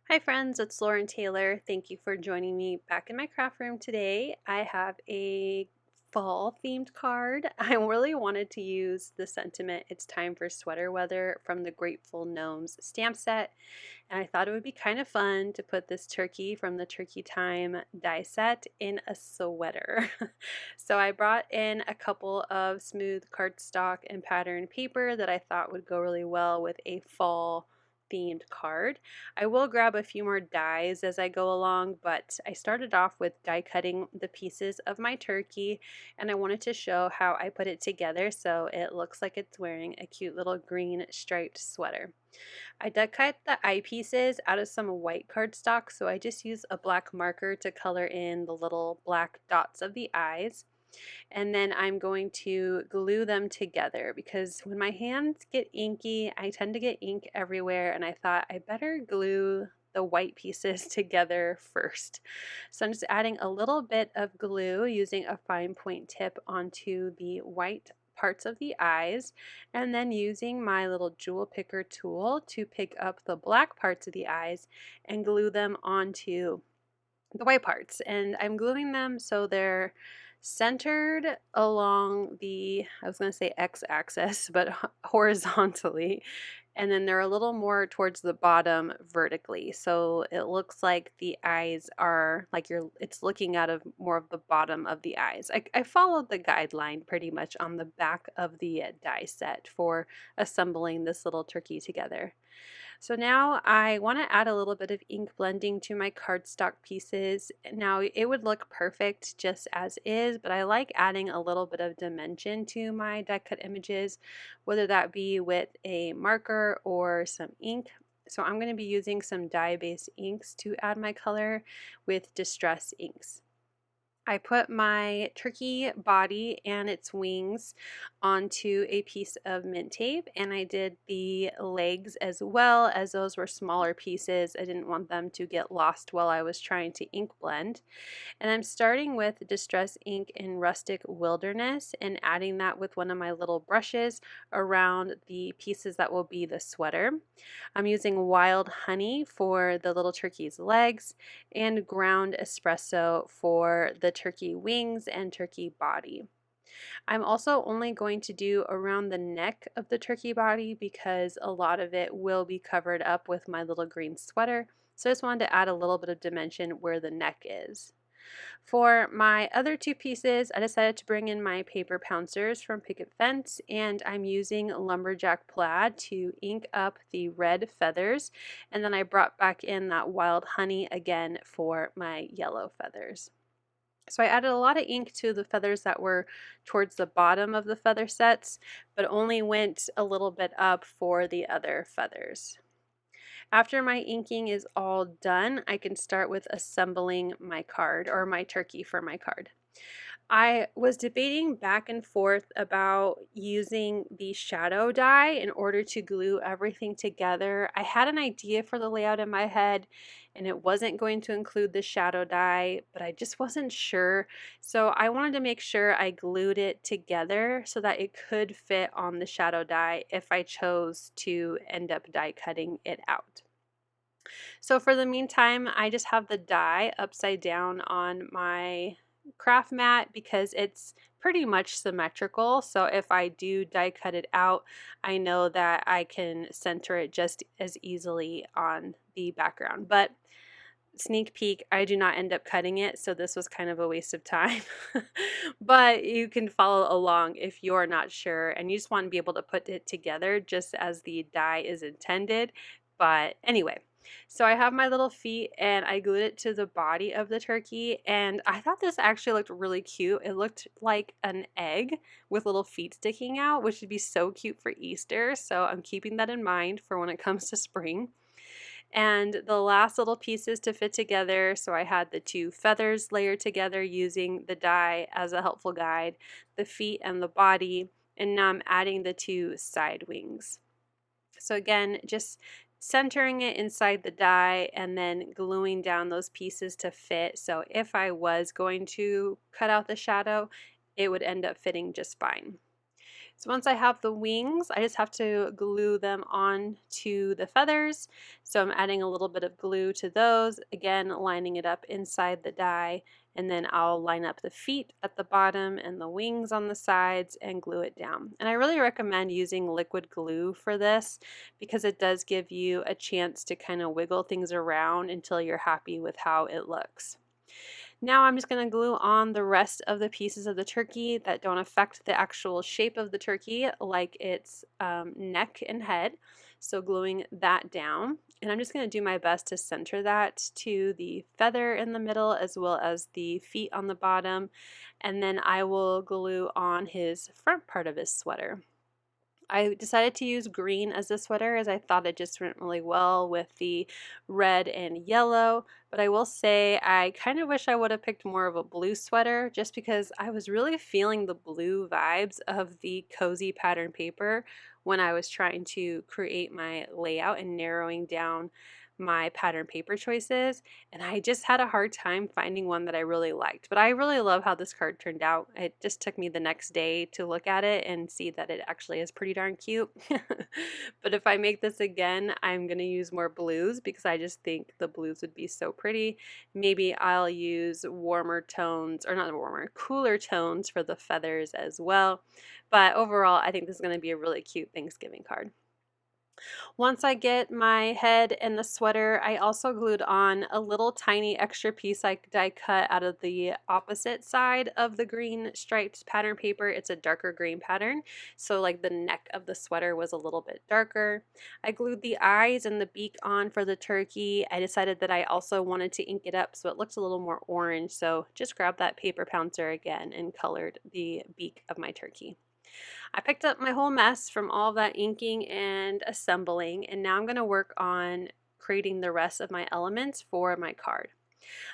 Hi friends, it's Lauren Taylor. Thank you for joining me back in my craft room today. I have a fall themed card. I really wanted to use the sentiment "It's time for sweater weather" from the Grateful Gnomes stamp set, and I thought it would be kind of fun to put this turkey from the Turkey Time die set in a sweater. So I brought in a couple of smooth cardstock and pattern paper that I thought would go really well with a fall themed card. I will grab a few more dies as I go along, but I started off with die cutting the pieces of my turkey, and I wanted to show how I put it together so it looks like it's wearing a cute little green striped sweater. I die cut the eye pieces out of some white cardstock, so I just use a black marker to color in the little black dots of the eyes. And then I'm going to glue them together because when my hands get inky, I tend to get ink everywhere, and I thought I better glue the white pieces together first. So I'm just adding a little bit of glue using a fine point tip onto the white parts of the eyes, and then using my little jewel picker tool to pick up the black parts of the eyes and glue them onto the white parts. And I'm gluing them so they're centered along the, I was going to say x-axis, but horizontally, and then they're a little more towards the bottom vertically, so it looks like the eyes are like it's looking out of more of the bottom of the eyes. I followed the guideline pretty much on the back of the die set for assembling this little turkey together. So now I want to add a little bit of ink blending to my cardstock pieces. Now it would look perfect just as is, but I like adding a little bit of dimension to my die cut images, whether that be with a marker or some ink. So I'm going to be using some dye-based inks to add my color with Distress inks. I put my turkey body and its wings onto a piece of mint tape, and I did the legs as well, as those were smaller pieces. I didn't want them to get lost while I was trying to ink blend. And I'm starting with Distress ink in Rustic Wilderness and adding that with one of my little brushes around the pieces that will be the sweater. I'm using Wild Honey for the little turkey's legs and ground espresso for the turkey wings and turkey body. I'm also only going to do around the neck of the turkey body because a lot of it will be covered up with my little green sweater. So I just wanted to add a little bit of dimension where the neck is. For my other two pieces, I decided to bring in my paper pouncers from Picket Fence, and I'm using Lumberjack Plaid to ink up the red feathers, and then I brought back in that Wild Honey again for my yellow feathers. So I added a lot of ink to the feathers that were towards the bottom of the feather sets, but only went a little bit up for the other feathers. After my inking is all done, I can start with assembling my card, or my turkey for my card. I was debating back and forth about using the shadow die in order to glue everything together. I had an idea for the layout in my head, and it wasn't going to include the shadow die, but I just wasn't sure. So I wanted to make sure I glued it together so that it could fit on the shadow die if I chose to end up die cutting it out. So for the meantime, I just have the die upside down on my craft mat because it's pretty much symmetrical. So if I do die cut it out, I know that I can center it just as easily on the background. But sneak peek, I do not end up cutting it, so this was kind of a waste of time. But you can follow along if you're not sure and you just want to be able to put it together just as the die is intended. But anyway, so I have my little feet and I glued it to the body of the turkey, and I thought this actually looked really cute. It looked like an egg with little feet sticking out, which would be so cute for Easter, so I'm keeping that in mind for when it comes to spring. And the last little pieces to fit together, so I had the two feathers layered together using the die as a helpful guide, the feet and the body, and now I'm adding the two side wings. So again, just centering it inside the die and then gluing down those pieces to fit. So if I was going to cut out the shadow, it would end up fitting just fine. So once I have the wings, I just have to glue them on to the feathers. So I'm adding a little bit of glue to those, again lining it up inside the die, and then I'll line up the feet at the bottom and the wings on the sides and glue it down. And I really recommend using liquid glue for this because it does give you a chance to kind of wiggle things around until you're happy with how it looks. Now I'm just going to glue on the rest of the pieces of the turkey that don't affect the actual shape of the turkey, like its neck and head. So gluing that down. And I'm just going to do my best to center that to the feather in the middle as well as the feet on the bottom. And then I will glue on his front part of his sweater. I decided to use green as the sweater as I thought it just went really well with the red and yellow, but I will say I kind of wish I would have picked more of a blue sweater just because I was really feeling the blue vibes of the cozy pattern paper when I was trying to create my layout and narrowing down my pattern paper choices, and I just had a hard time finding one that I really liked. But I really love how this card turned out. It just took me the next day to look at it and see that it actually is pretty darn cute. But if I make this again, I'm going to use more blues because I just think the blues would be so pretty. Maybe I'll use warmer tones, or not warmer, cooler tones for the feathers as well. But overall, I think this is going to be a really cute Thanksgiving card. Once I get my head and the sweater, I also glued on a little tiny extra piece I die cut out of the opposite side of the green striped pattern paper. It's a darker green pattern, so like the neck of the sweater was a little bit darker. I glued the eyes and the beak on for the turkey. I decided that I also wanted to ink it up so it looks a little more orange, so just grabbed that paper pouncer again and colored the beak of my turkey. I picked up my whole mess from all that inking and assembling, and now I'm going to work on creating the rest of my elements for my card.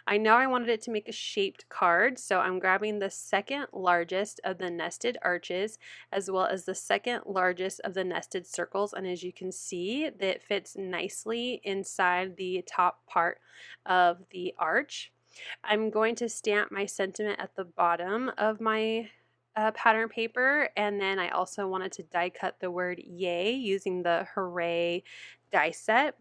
I know I wanted it to make a shaped card, so I'm grabbing the second largest of the nested arches as well as the second largest of the nested circles, and as you can see, that fits nicely inside the top part of the arch. I'm going to stamp my sentiment at the bottom of my pattern paper, and then I also wanted to die cut the word yay using the hooray die set.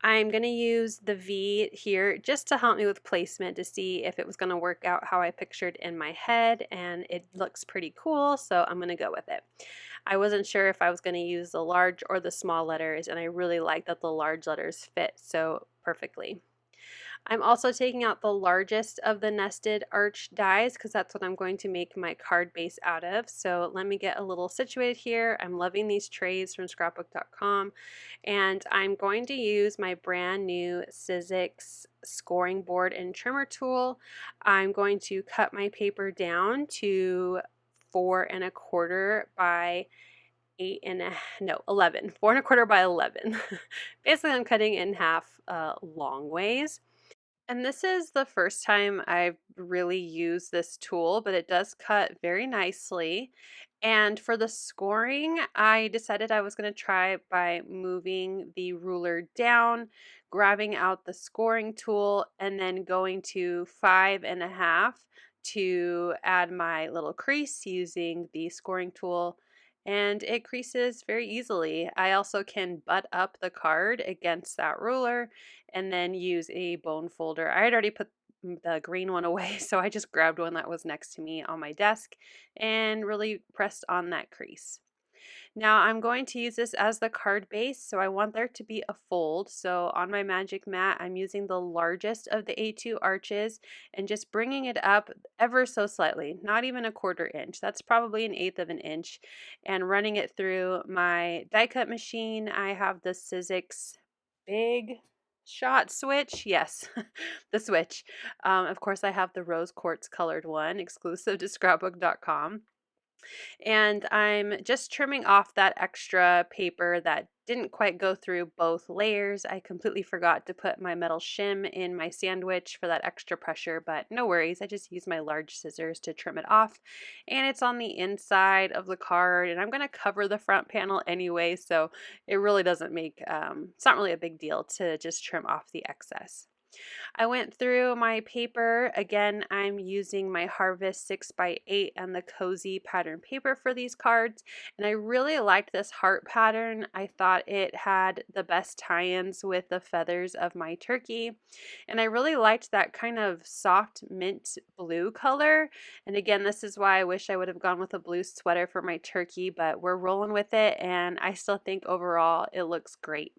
I'm going to use the V here just to help me with placement to see if it was going to work out how I pictured in my head, and it looks pretty cool, so I'm going to go with it. I wasn't sure if I was going to use the large or the small letters, and I really like that the large letters fit so perfectly. I'm also taking out the largest of the nested arch dies because that's what I'm going to make my card base out of. So let me get a little situated here. I'm loving these trays from scrapbook.com, and I'm going to use my brand new Sizzix scoring board and trimmer tool. I'm going to cut my paper down to 4¼ by 11. 4¼ by 11. Basically, I'm cutting in half long ways. And this is the first time I've really used this tool, but it does cut very nicely. And for the scoring, I decided I was going to try by moving the ruler down, grabbing out the scoring tool, and then going to 5½ to add my little crease using the scoring tool. And it creases very easily. I also can butt up the card against that ruler and then use a bone folder. I had already put the green one away, so I just grabbed one that was next to me on my desk and really pressed on that crease. Now I'm going to use this as the card base, so I want there to be a fold. So on my magic mat, I'm using the largest of the A2 arches and just bringing it up ever so slightly, not even 1/4 inch. That's probably 1/8 of an inch, and running it through my die cut machine. I have the Sizzix Big Shot switch. Yes, the switch. Of course, I have the rose quartz colored one, exclusive to scrapbook.com. And I'm just trimming off that extra paper that didn't quite go through both layers. I completely forgot to put my metal shim in my sandwich for that extra pressure, but no worries. I just used my large scissors to trim it off. And it's on the inside of the card, and I'm going to cover the front panel anyway, so it really doesn't make, it's not really a big deal to just trim off the excess. I went through my paper. Again, I'm using my Harvest 6x8 and the Cozy pattern paper for these cards, and I really liked this heart pattern. I thought it had the best tie-ins with the feathers of my turkey, and I really liked that kind of soft mint blue color. And again, this is why I wish I would have gone with a blue sweater for my turkey, but we're rolling with it, and I still think overall it looks great.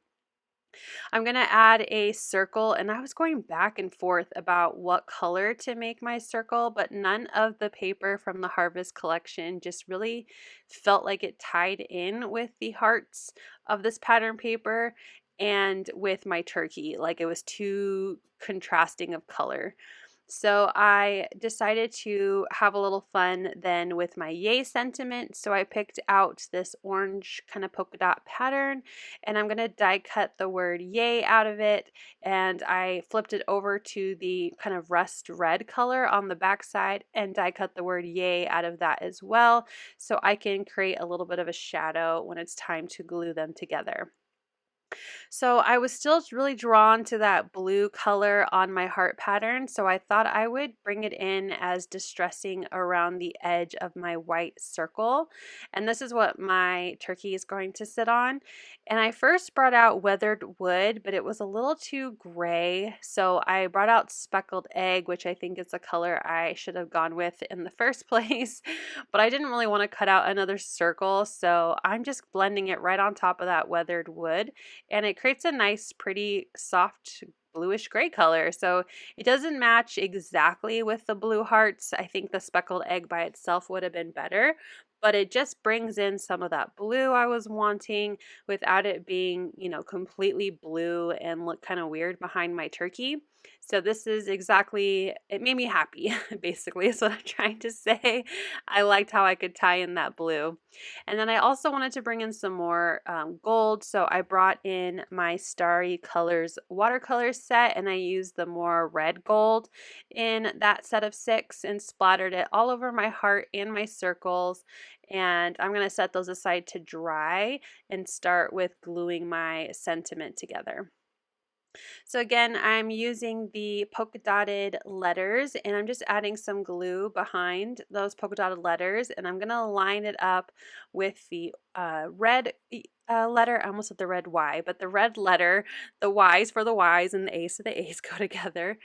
I'm going to add a circle, and I was going back and forth about what color to make my circle, but none of the paper from the Harvest collection just really felt like it tied in with the hearts of this pattern paper and with my turkey. Like it was too contrasting of color. So I decided to have a little fun then with my yay sentiment. So I picked out this orange kind of polka dot pattern, and I'm going to die cut the word yay out of it, and I flipped it over to the kind of rust red color on the back side and die cut the word yay out of that as well, so I can create a little bit of a shadow when it's time to glue them together. So I was still really drawn to that blue color on my heart pattern, so I thought I would bring it in as distressing around the edge of my white circle. And this is what my turkey is going to sit on. And I first brought out weathered wood, but it was a little too gray, so I brought out speckled egg, which I think is a color I should have gone with in the first place. But I didn't really want to cut out another circle, so I'm just blending it right on top of that weathered wood, and it creates a nice, pretty, soft bluish gray color. So it doesn't match exactly with the blue hearts. I think the speckled egg by itself would have been better, but it just brings in some of that blue I was wanting without it being, completely blue and look kind of weird behind my turkey. So this is exactly, it made me happy, basically, is what I'm trying to say. I liked how I could tie in that blue. And then I also wanted to bring in some more gold, so I brought in my Starry Colors watercolor set, and I used the more red gold in that set of 6 and splattered it all over my heart and my circles. And I'm going to set those aside to dry and start with gluing my sentiment together. So again, I'm using the polka dotted letters, and I'm just adding some glue behind those polka dotted letters, and I'm going to line it up with the red letter. I almost said the red Y, but the red letter, the Y's for the Y's and the A's for the A's go together.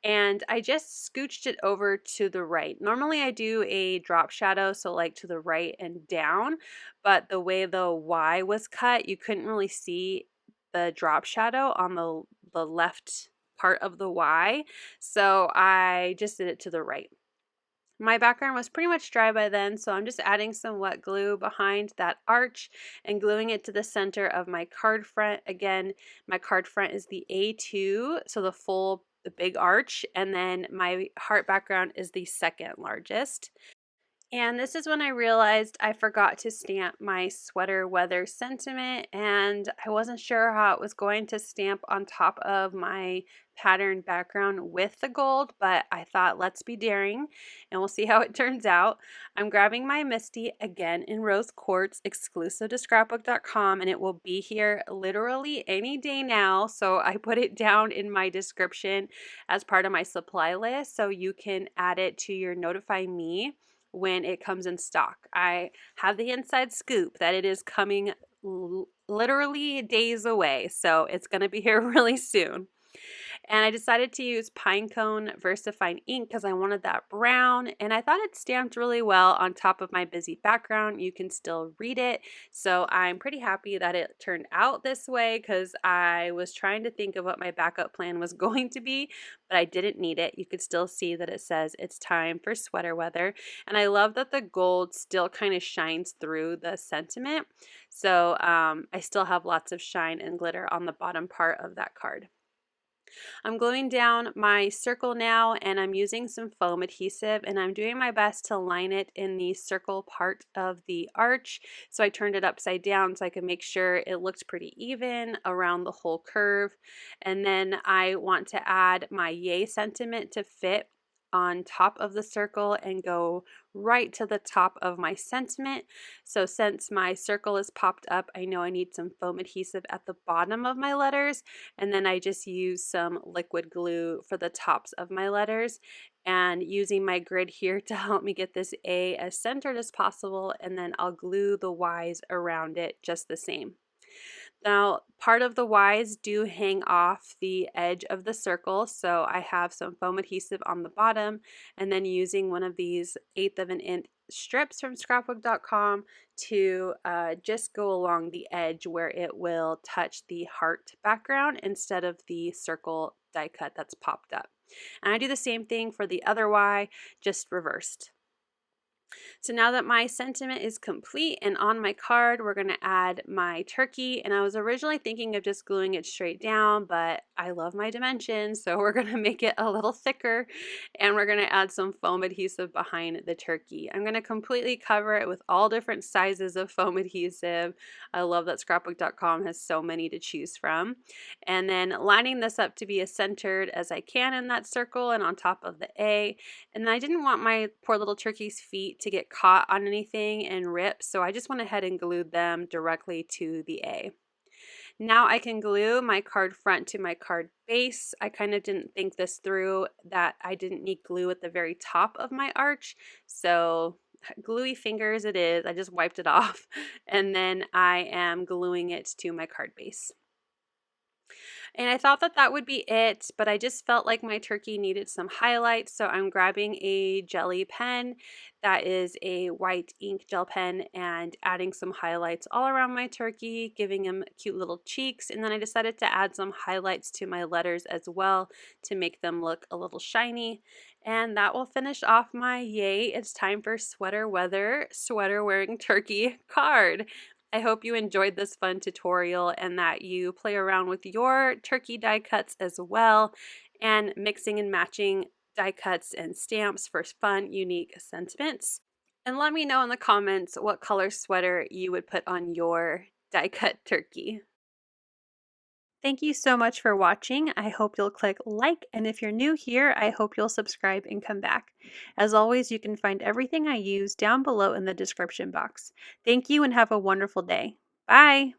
And I just scooched it over to the right. Normally I do a drop shadow, so like to the right and down, but the way the Y was cut, you couldn't really see the drop shadow on the left part of the Y, so I just did it to the right. My background was pretty much dry by then, so I'm just adding some wet glue behind that arch and gluing it to the center of my card front. Again, my card front is the A2, so the big arch, and then my heart background is the second largest. And this is when I realized I forgot to stamp my sweater weather sentiment, and I wasn't sure how it was going to stamp on top of my pattern background with the gold, but I thought let's be daring and we'll see how it turns out. I'm grabbing my Misty again in rose quartz, exclusive to scrapbook.com, and it will be here literally any day now, so I put it down in my description as part of my supply list so you can add it to your notify me when it comes in stock. I have the inside scoop that it is coming literally days away, so it's going to be here really soon. And I decided to use Pinecone VersaFine ink because I wanted that brown, and I thought it stamped really well on top of my busy background. You can still read it, so I'm pretty happy that it turned out this way because I was trying to think of what my backup plan was going to be, but I didn't need it. You could still see that it says it's time for sweater weather, and I love that the gold still kind of shines through the sentiment, so I still have lots of shine and glitter on the bottom part of that card. I'm gluing down my circle now, and I'm using some foam adhesive, and I'm doing my best to line it in the circle part of the arch. So I turned it upside down so I could make sure it looked pretty even around the whole curve. And then I want to add my yay sentiment to fit on top of the circle and go right to the top of my sentiment. So since my circle is popped up, I know I need some foam adhesive at the bottom of my letters, and then I just use some liquid glue for the tops of my letters, and using my grid here to help me get this A as centered as possible, and then I'll glue the Y's around it just the same. Now, part of the Y's do hang off the edge of the circle, so I have some foam adhesive on the bottom, and then using one of these 1/8 of an inch strips from scrapbook.com to just go along the edge where it will touch the heart background instead of the circle die cut that's popped up. And I do the same thing for the other Y, just reversed. So now that my sentiment is complete and on my card, we're going to add my turkey. And I was originally thinking of just gluing it straight down, but I love my dimensions, so we're going to make it a little thicker, and we're going to add some foam adhesive behind the turkey. I'm going to completely cover it with all different sizes of foam adhesive. I love that scrapbook.com has so many to choose from. And then lining this up to be as centered as I can in that circle and on top of the A. And then I didn't want my poor little turkey's feet to get caught on anything and rip, so I just went ahead and glued them directly to the A. Now I can glue my card front to my card base. I kind of didn't think this through, that I didn't need glue at the very top of my arch, so gluey fingers it is. I just wiped it off, and then I am gluing it to my card base. And I thought that that would be it, but I just felt like my turkey needed some highlights, so I'm grabbing a jelly pen that is a white ink gel pen and adding some highlights all around my turkey, giving him cute little cheeks, and then I decided to add some highlights to my letters as well to make them look a little shiny. And that will finish off my yay, it's time for sweater weather, sweater wearing turkey card. I hope you enjoyed this fun tutorial and that you play around with your turkey die cuts as well, and mixing and matching die cuts and stamps for fun, unique sentiments. And let me know in the comments what color sweater you would put on your die cut turkey. Thank you so much for watching. I hope you'll click like, and if you're new here, I hope you'll subscribe and come back. As always, you can find everything I use down below in the description box. Thank you and have a wonderful day. Bye!